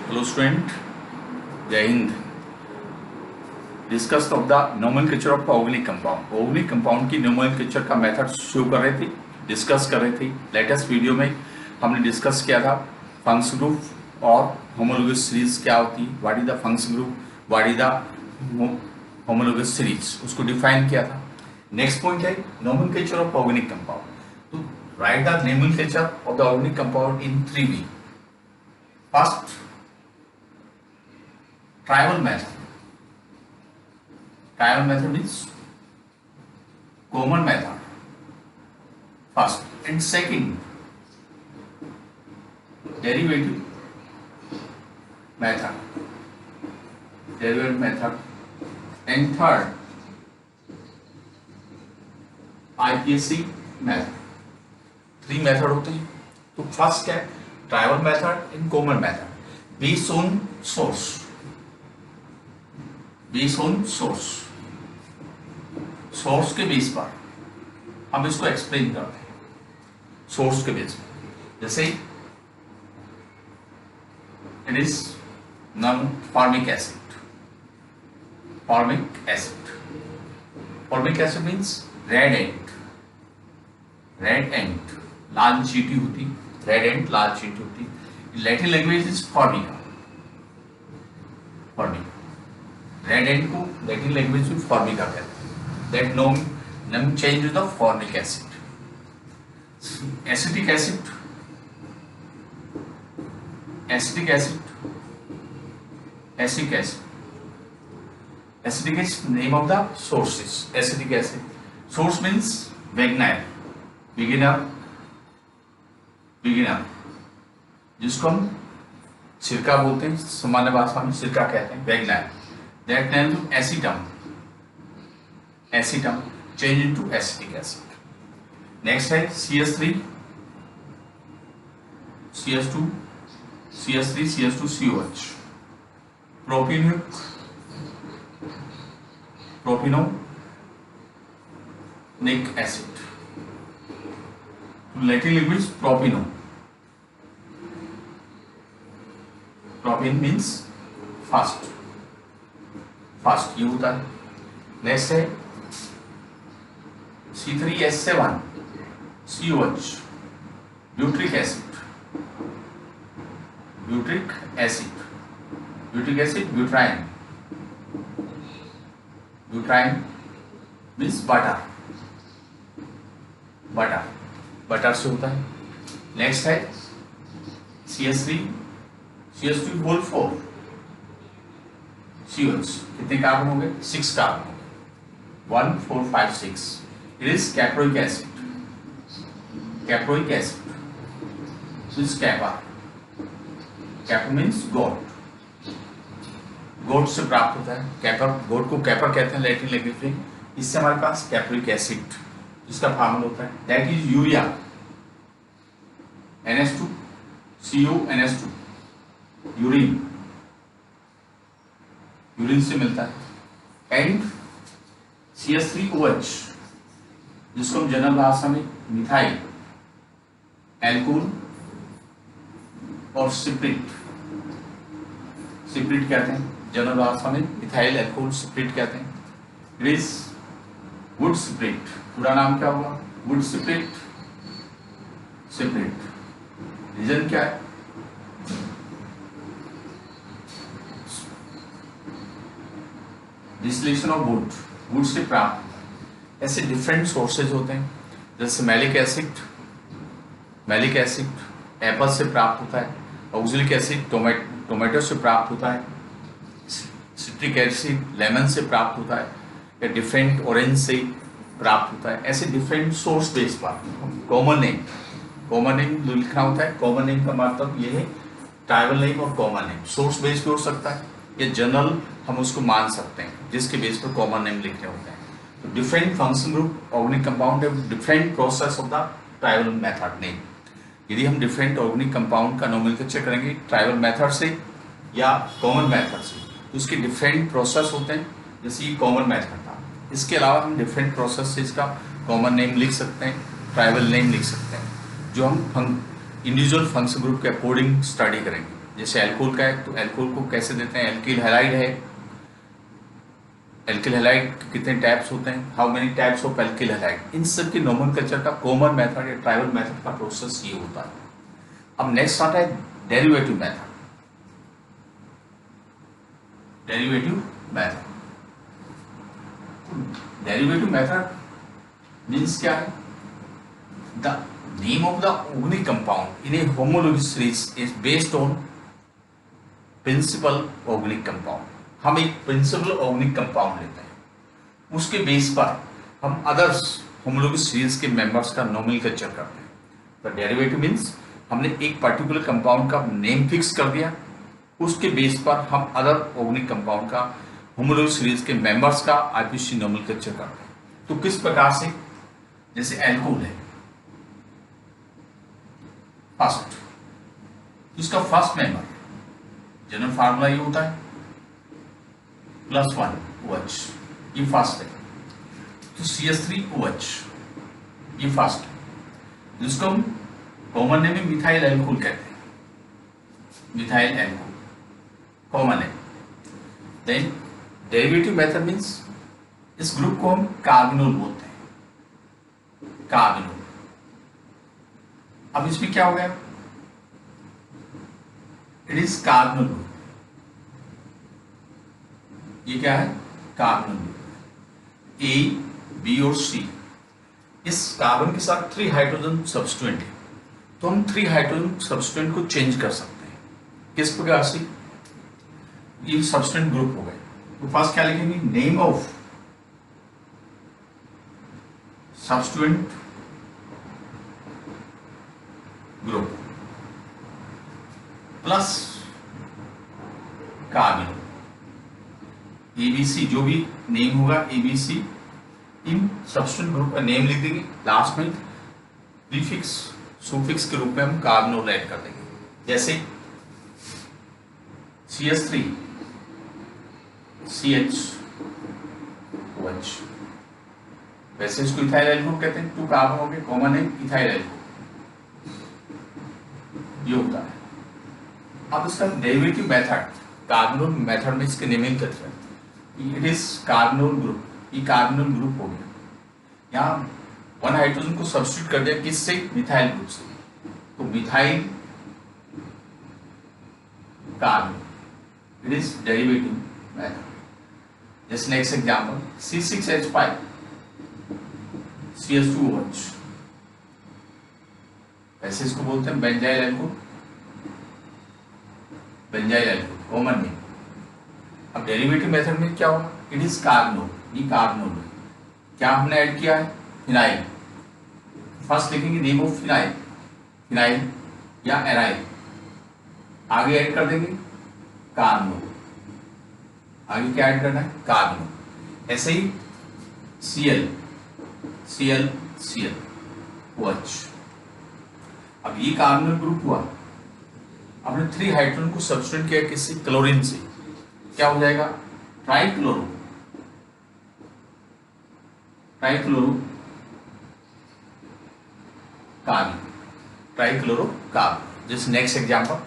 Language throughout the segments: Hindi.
हेलो स्टूडेंट, जय Hind. Discuss of the nomenclature of organic compound. Organic compound की नोमेनक्लेचर का मेथड शो कर रहे थे, डिस्कस कर रहे थे। लेटेस्ट वीडियो में हमने डिस्कस किया था फंक्शन ग्रुप और होमोलोगस सीरीज क्या होती है, what is the function group, what is the homologous series, उसको डिफाइन किया था। नेक्स्ट पॉइंट है नोमेनक्लेचर ऑफ ऑर्गेनिक कंपाउंड। तो right the nomenclature of the organic compound in 3 way. First, tribal method. Tribal method means common method. First and second, derivative method. Derivative method. And third, IPSC method. 3 method होते हैं। तो फर्स्ट क्या है? Tribal method and common method based on source. Based on source, source के बेस पर हम इसको एक्सप्लेन करते हैं। सोर्स के बेस पर जैसे it is known formic acid. Formic acid, formic acid means red ant. Red ant लाल चींटी होती, रेड एंड लाल चींटी होती। Latin language is formica. Formica, red ant को लैटिन लैंग्वेज में फॉर्मिका कहते हैं। That name change to the formic acid. Acetic acid, acetic acid, acetic acid, acetic acid name of the sources. Acetic acid source means वैगनाइल, बिगिनर, बिगिनर जिसको हम सिरका बोलते हैं, सामान्य भाषा में सिरका कहते हैं, वैगनाइल। That name to acetum. Acetum change into acetic acid. Next है CS3, CS2, CS3, CS2, COH. Propionate, propiononic acid. Latin language propino. Propin means fast, fast, ये होता है। नेक्स्ट है C3H7, COH, butyric acid. Butyric acid, butyric acid, butyrin. Butyrin means butter, butter, butter से होता है। नेक्स्ट है CS3, CS2 होल 4, COH। कितने कार्बन हो गए? 6 कार्बन हो गए। 1 4 5 6। It is caproic acid. Caproic acid means capra. Capra means goat, goat से प्राप्त होता है। कैपर, गोट को कैपर कहते हैं लैटिन लैंग्वेज में। इससे हमारे पास कैप्रोइक एसिड जिसका फार्मूला होता है that is urea, NH2 CuNH2, urine, urine से मिलता है। एंड CS3OH जिसको हम जनरल भाषा में मिथाइल, एल्कोहल और सिप्रिट, सिप्रिट कहते हैं जनरल भाषा में। मिथाइल एल्कोहल सिप्रिट कहते हैं। It is wood spirit. पूरा नाम क्या होगा? Would spirit, spirit. रीजन क्या है? Distillation of would, would say प्राप्त। ऐसे डिफरेंट सोर्सेज होते हैं जैसे malic acid, malic acid Apple से प्राप्त होता है। ऑक्जेलिक एसिड टोमेटो से प्राप्त होता है। सिट्रिक एसिड लेमन से प्राप्त होता है, या डिफरेंट ऑरेंज से प्राप्त होता है। ऐसे डिफरेंट सोर्स बेस पर कॉमन नेम, कॉमन नेम जो लिखना होता है। कॉमन नेम का मतलब ये है ट्राइबल नेम और कॉमन नेम। सोर्स बेस पे हो सकता है या जनरल हम उसको मान सकते हैं जिसके बेस पर कॉमन नेम लिखने होते हैं। तो different function group organic compound है, different process of the trivial method name. यदि हम डिफरेंट ऑर्गेनिक कंपाउंड का नोमेनक्लेचर करेंगे ट्राइबल मेथड से या कॉमन मेथड से, तो उसके डिफरेंट प्रोसेस होते हैं। जैसे ये कॉमन मेथड था, इसके अलावा हम डिफरेंट प्रोसेस से इसका कॉमन नेम लिख सकते हैं, ट्राइबल नेम लिख सकते हैं, जो हम इंडिविजुअल फंक्शन ग्रुप के अकॉर्डिंग स्टडी करेंगे। जैसे एल्कोहल का है तो एल्कोहल को कैसे देते हैं, एल्किल हैलाइड है, एल्किल हैलाइड कितने टाइप्स होते हैं, how many types of alkyl halide, इन सब की नोमेनक्लेचर का कॉमन मेथड या ट्राइबल मेथड का प्रोसेस ये होता है। अब नेक्स्ट आता है derivative method. Derivative method, derivative method means क्या है, the name of the organic compound in a homology series is based on principal organic compound. हम एक प्रिंसिपल ऑर्गेनिक कंपाउंड लेते हैं, उसके बेस पर हम अदर्स होमोलॉजी सीरीज के मेंबर्स का नोमेनक्लेचर करते हैं। तो डेरिवेटिव मीन्स हमने एक पर्टिकुलर कंपाउंड का नेम फिक्स कर दिया, उसके बेस पर हम अदर ऑर्गेनिक कंपाउंड का होमोलॉजी सीरीज के मेंबर्स का आईपीसी नोमेनक्लेचर करते हैं। तो किस प्रकार से, जैसे एल्कोहल है फर्स्ट, इसका फर्स्ट मेंबर जनरल फार्मूला ये होता है +1 OH, ये फर्स्ट है। तो CH3OH ये फर्स्ट है, जिसको हम कॉमन नेम में मिथाइल एल्कोहल कहते हैं, मिथाइल एल्कोहल कॉमन है। देन डेरिवेटिव मेथड मीन्स इस ग्रुप को हम कार्बेनोल बोलते हैं, कार्बेनोल। अब इसमें क्या हो गया, इट इज कार्बोनल ग्रुप, ये क्या है कार्बोनल ग्रुप। ए, बी और सी, इस कार्बन के साथ 3 हाइड्रोजन सब्स्टिट्यूएंट है, तो हम 3 हाइड्रोजन सब्स्टिट्यूएंट को चेंज कर सकते हैं। किस प्रकार से, ये सब्स्टिट्यूएंट ग्रुप हो गए। तो फर्स्ट क्या लिखेंगे, name of substituent group plus carbon, ABC, जो भी नेम होगा एबीसी, इन सब्स्टिट्यूएंट ग्रुप का नेम लिख देंगे, लास्ट में प्रीफिक्स सुफिक्स के रूप में हम कार्बोनोल ऐड कर देंगे। जैसे CH3 CH OH, वैसे इसको इथाइल एल्कोहल कहते हैं, 2 कार्बन हो गए, कॉमन है इथाइल एल्कोहल, ये होता है। अब इसका डेरिवेटिव मेथड, कार्बोनोल मेथड में इसके नेमिंग करते हैं, इट इज कार्बोनोल ग्रुप, ये कार्बोनोल ग्रुप हो गया। यहाँ 1 हाइड्रोजन को सब्स्टिट्यूट कर दिया किससे, मिथाइल ग्रुप से, तो methyl carbinol, it is derivative method. जैसे नेक्स्ट एग्जांपल C6H5 CH2OH, ऐसे इसको बोलते हैं benzyl alcohol, benzyl alcohol common name. अब डेरिवेटिव मेथड में क्या होगा, इट इज कार्बोनोल, ये कार्बोनोल है, क्या हमने ऐड किया है, फिनाइल। फर्स्ट लिखेंगे नेम ऑफ फिनाइल, फिनाइल या एराइल, आगे ऐड कर देंगे कार्बोनोल, आगे क्या ऐड करना है, कार्बोनोल। ऐसे ही Cl Cl Cl OH, अब ये कार्बोनल ग्रुप हुआ, आपने 3 हाइड्रोजन को सब्स्टिट्यूट किया किससे, क्लोरीन से, क्या हो जाएगा, trichloro, trichloro carbon, trichloro carbon. जैसे next example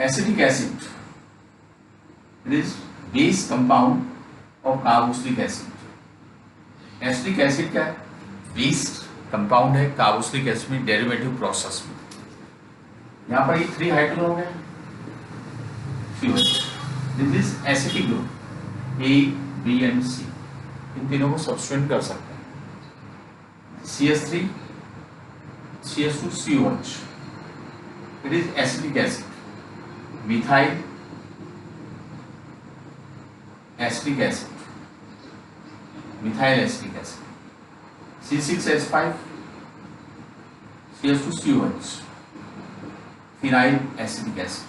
acetic acid, it is base compound of carboxylic acid. Acetic acid क्या है, बेस कंपाउंड है कार्बोक्सिलिक एसिड में डेरिवेटिव प्रोसेस में। यहाँ पर ये 3 हाइड्रोजन हो गए, this is acetic group, A, B and C, इन तीनों को सब्स्टिट्यूट कर सकते हैं। CH3 CH2 COH, it is acetic acid, methyl acetic acid, methyl acetic acid. C6H5 CH2 COH, phenyl acetic acid,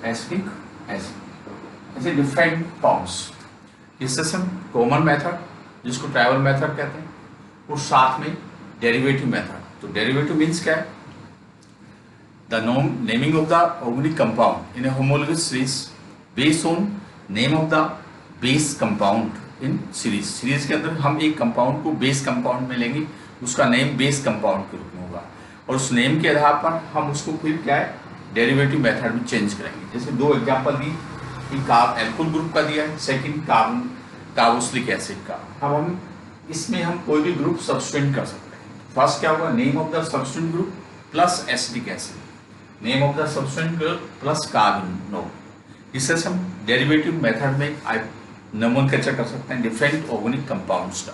acetic acid. ऐसे डिफरेंट फॉर्म्स, इससे हम कॉमन मेथड जिसको ट्राइबल मेथड कहते हैं, और साथ में डेरिवेटिव मेथड। तो डेरिवेटिव मीन्स क्या है, the naming of the organic compound in A homologous series based on name of the base compound in series. Series के अंदर हम एक कंपाउंड को बेस कंपाउंड में लेंगे, उसका नेम बेस कंपाउंड के रूप में होगा, और उस नेम के आधार पर हम उसको फिर क्या है डेरिवेटिव मेथड में चेंज करेंगे। जैसे दो एग्जांपल दी, एक कार्ब एल्कोहल ग्रुप का दिया है, सेकंड कार्बोक्सिलिक एसिड का। अब हम इसमें हम कोई भी ग्रुप सब्स्टिट्यूट कर सकते हैं। फर्स्ट क्या होगा, name of the substitute group plus acetic acid, name of the substitute group plus carbon note. इससे हम डेरिवेटिव मेथड में नोमेनक्लेचर कर सकते हैं डिफरेंट ऑर्गेनिक कंपाउंड्स का।